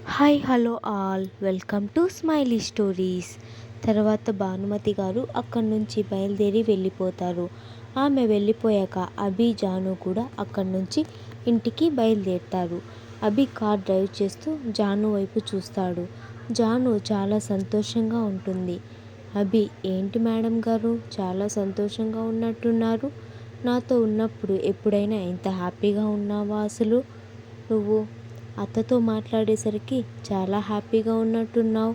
Hi hello all welcome to smiley stories. తర్వాత భానుమతి గారు అక్కడి నుంచి బయలుదేరి వెళ్ళిపోతారు. ఆమె వెళ్ళిపోయాక అభి జాను కూడా అక్కడి నుంచి ఇంటికి బయలుదేరుతారు. అభి కార్ డ్రైవ్ చేస్తూ జాను వైపు చూస్తాడు. జాను చాలా సంతోషంగా ఉంటుంది. అభి, ఏంటి మేడం గారు చాలా సంతోషంగా ఉన్నట్టున్నారు? నాతో ఉన్నప్పుడు ఎప్పుడైనా ఇంత హ్యాపీగా ఉన్నావా? అసలు నువ్వు అత్తతో మాట్లాడేసరికి చాలా హ్యాపీగా ఉన్నట్టున్నావు.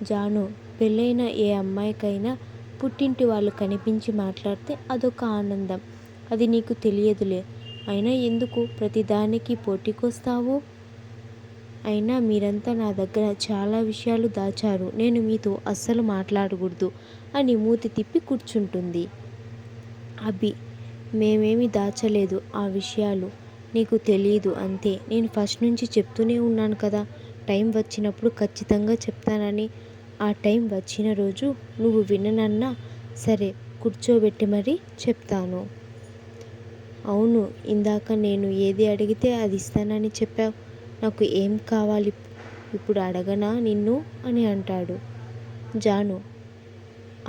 జాను, పెళ్ళైన ఏ అమ్మాయికైనా పుట్టింటి వాళ్ళు కనిపించి మాట్లాడితే అదొక ఆనందం. అది నీకు తెలియదులే. అయినా ఎందుకు ప్రతిదానికి పోటీకొస్తావు? అయినా మీరంతా నా దగ్గర చాలా విషయాలు దాచారు. నేను మీతో అస్సలు మాట్లాడకూడదు అని మూతి తిప్పి కూర్చుంటుంది. అభి, మేమేమి దాచలేదు ఆ విషయాలు. నీకు తెలీదు అంతే. నేను ఫస్ట్ నుంచి చెప్తూనే ఉన్నాను కదా, టైం వచ్చినప్పుడు ఖచ్చితంగా చెప్తానని. ఆ టైం వచ్చిన రోజు నువ్వు విననన్నా సరే, కూర్చోబెట్టి మరీ చెప్తాను. అవును, ఇందాక నేను ఏది అడిగితే అది ఇస్తానని చెప్పావు. నాకు ఏం కావాలి ఇప్పుడు అడగనా నిన్ను అని అంటాడు. జాను,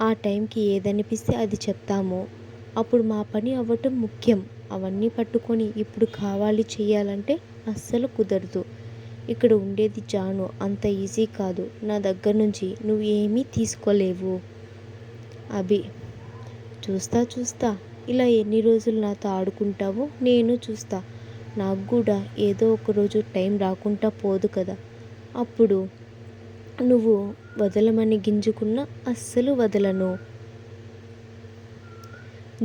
ఆ టైంకి ఏదనిపిస్తే అది చెప్తాము. అప్పుడు మా పని అవ్వటం ముఖ్యం. అవన్నీ పట్టుకొని ఇప్పుడు కావాలి చెయ్యాలంటే అస్సలు కుదరదు. ఇక్కడ ఉండేది జాను, అంత ఈజీ కాదు. నా దగ్గర నుంచి నువ్వు ఏమీ తీసుకోలేవు. అభి, చూస్తా చూస్తా, ఇలా ఎన్ని రోజులు నాతో ఆడుకుంటావో నేను చూస్తా. నాకు కూడా ఏదో ఒక రోజు టైం రాకుండా పోదు కదా. అప్పుడు నువ్వు వదలమని గింజుకున్నా అస్సలు వదలను.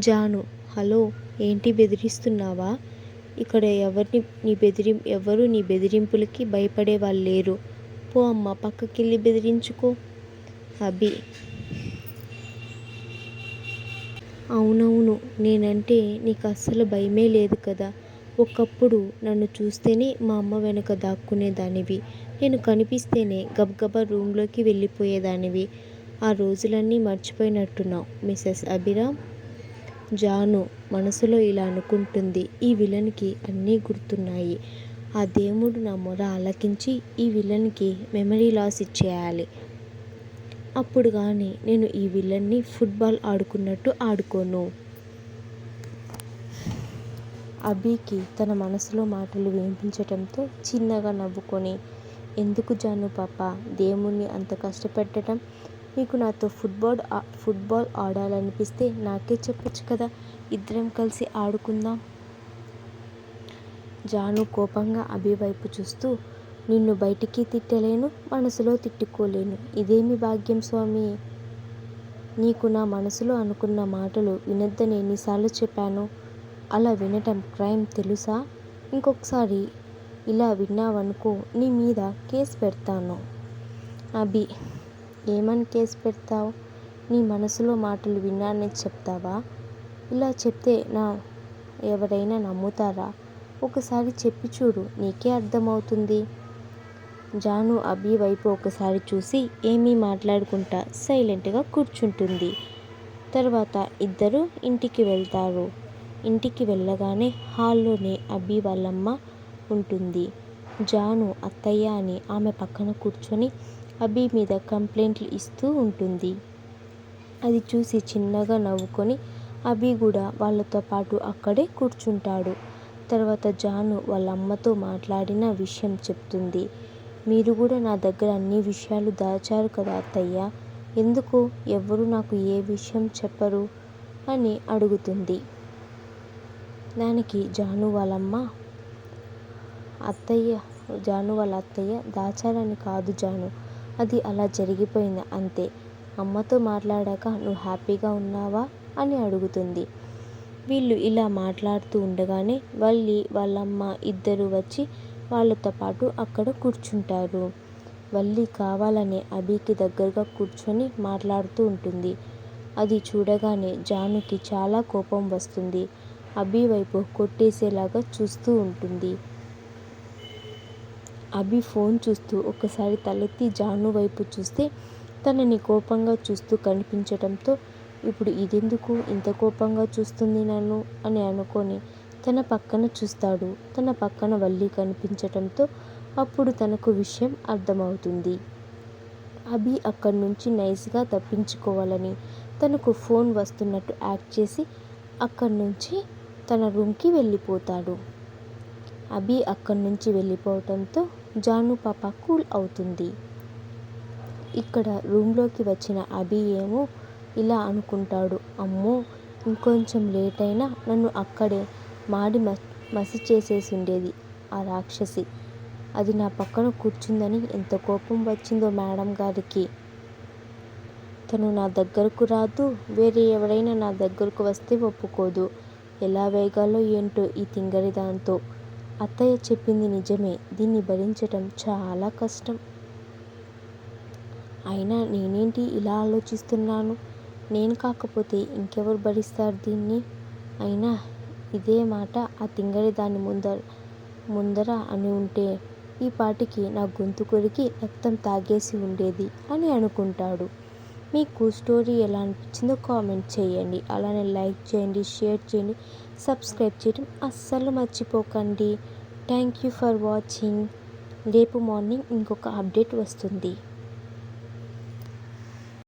జాను, హలో, ఏంటి బెదిరిస్తున్నావా? ఇక్కడ ఎవరు నీ బెదిరింపులకి భయపడే వాళ్ళు లేరు. పో అమ్మ, పక్కకెళ్ళి బెదిరించుకో. అభి, అవునవును, నేనంటే నీకు అస్సలు భయమే లేదు కదా. ఒకప్పుడు నన్ను చూస్తేనే మా అమ్మ వెనక దాక్కునేదానివి. నేను కనిపిస్తేనే గబగబా రూమ్లోకి వెళ్ళిపోయేదానివి. ఆ రోజులన్నీ మర్చిపోయినట్టున్నావు మిసెస్ అభిరామ్. జాను మనసులో ఇలా అనుకుంటుంది. ఈ విలన్కి అన్నీ గుర్తున్నాయి. ఆ దేవుడు నా మొర ఆలకించి ఈ విలన్కి మెమరీ లాస్ ఇచ్చేయాలి. అప్పుడు కానీ నేను ఈ విలన్ని ఫుట్బాల్ ఆడుకున్నట్టు ఆడుకోను. అభికి తన మనసులో మాటలు వినిపించటంతో చిన్నగా నవ్వుకొని, ఎందుకు జాను పాప దేవుణ్ణి అంత కష్టపెట్టడం? నీకు నాతో ఫుట్బాల్ ఆడాలనిపిస్తే నాకే చెప్పొచ్చు కదా, ఇద్దరం కలిసి ఆడుకుందాం. జాను కోపంగా అభి వైపు చూస్తూ, నిన్ను బయటికి తిట్టలేను, మనసులో తిట్టుకోలేను. ఇదేమి భాగ్యం స్వామి. నీకు నా మనసులో అనుకున్న మాటలు వినొద్దని ఎన్నిసార్లు చెప్పాను. అలా వినటం క్రైమ్ తెలుసా? ఇంకొకసారి ఇలా విన్నావనుకో నీ మీద కేసు పెడతాను. అభి, ఏమని కేసు పెడతావు? నీ మనసులో మాటలు విన్నానని చెప్తావా? ఇలా చెప్తే ఎవరైనా నమ్ముతారా? ఒకసారి చెప్పి చూడు, నీకే అర్థమవుతుంది. జాను అభి వైపు ఒకసారి చూసి ఏమీ మాట్లాడుకుంటా సైలెంట్గా కూర్చుంటుంది. తర్వాత ఇద్దరు ఇంటికి వెళ్తారు. ఇంటికి వెళ్ళగానే హాల్లోనే అభి వాళ్ళమ్మ ఉంటుంది. జాను అత్తయ్య అని ఆమె పక్కన కూర్చొని అభి మీద కంప్లైంట్లు ఇస్తూ ఉంటుంది. అది చూసి చిన్నగా నవ్వుకొని అభి కూడా వాళ్ళతో పాటు అక్కడే కూర్చుంటాడు. తర్వాత జాను వాళ్ళ అమ్మతో మాట్లాడిన విషయం చెప్తుంది. మీరు కూడా నా దగ్గర అన్ని విషయాలు దాచారు కదా అత్తయ్య, ఎందుకు ఎవ్వరూ నాకు ఏ విషయం చెప్పరు అని అడుగుతుంది. దానికి జాను వాళ్ళ అత్తయ్య దాచారని కాదు జాను, అది అలా జరిగిపోయింది అంతే. అమ్మతో మాట్లాడాక నువ్వు హ్యాపీగా ఉన్నావా అని అడుగుతుంది. వీళ్ళు ఇలా మాట్లాడుతూ ఉండగానే వాళ్ళమ్మ ఇద్దరు వచ్చి వాళ్ళతో పాటు అక్కడ కూర్చుంటారు. వల్లి కావాలనే అభికి దగ్గరగా కూర్చొని మాట్లాడుతూ ఉంటుంది. అది చూడగానే జానుకి చాలా కోపం వస్తుంది. అభి వైపు కొట్టేసేలాగా చూస్తూ ఉంటుంది. అభి ఫోన్ చూస్తూ ఒకసారి తలెత్తి జాను వైపు చూస్తే తనని కోపంగా చూస్తూ కనిపించటంతో, ఇప్పుడు ఇదెందుకు ఇంత కోపంగా చూస్తుంది నన్ను అని అనుకొని తన పక్కన చూస్తాడు. తన పక్కన వల్లి కనిపించటంతో అప్పుడు తనకు విషయం అర్థమవుతుంది. అభి అక్కడి నుంచి నైస్గా తప్పించుకోవాలని తనకు ఫోన్ వస్తున్నట్టు యాక్ట్ చేసి అక్కడి నుంచి తన రూమ్కి వెళ్ళిపోతాడు. అభి అక్కడి నుంచి వెళ్ళిపోవడంతో జాను పాప కూల్ అవుతుంది. ఇక్కడ రూమ్లోకి వచ్చిన అభి ఏమో ఇలా అనుకుంటాడు, అమ్మో ఇంకొంచెం లేట్ అయినా నన్ను అక్కడే మాడి మసి చేసేసి ఉండేది ఆ రాక్షసి. అది నా పక్కన కూర్చుందని ఎంత కోపం వచ్చిందో మేడం గారికి. తను నా దగ్గరకు రాదు, వేరే ఎవరైనా నా దగ్గరకు వస్తే ఒప్పుకోదు. ఎలా వేగాలో ఏంటో ఈ తింగరి దాంతో. అత్తయ్య చెప్పింది నిజమే, దీన్ని భరించటం చాలా కష్టం. అయినా నేనేంటి ఇలా ఆలోచిస్తున్నాను, నేను కాకపోతే ఇంకెవరు భరిస్తారు దీన్ని. అయినా ఇదే మాట ఆ తింగరి దాని ముందర అని ఉంటే ఈ పాటికి నా గొంతు కొరికి రక్తం తాగేసి ఉండేది అని అనుకుంటాడు. మీకు స్టోరీ ఎలా అనిపించిందో కామెంట్ చేయండి. అలానే లైక్ చేయండి, షేర్ చేయండి, సబ్స్క్రైబ్ చేయడం అస్సలు మర్చిపోకండి. Thank you for watching. రేపు మార్నింగ్ ఇంకొక అప్డేట్ వస్తుంది.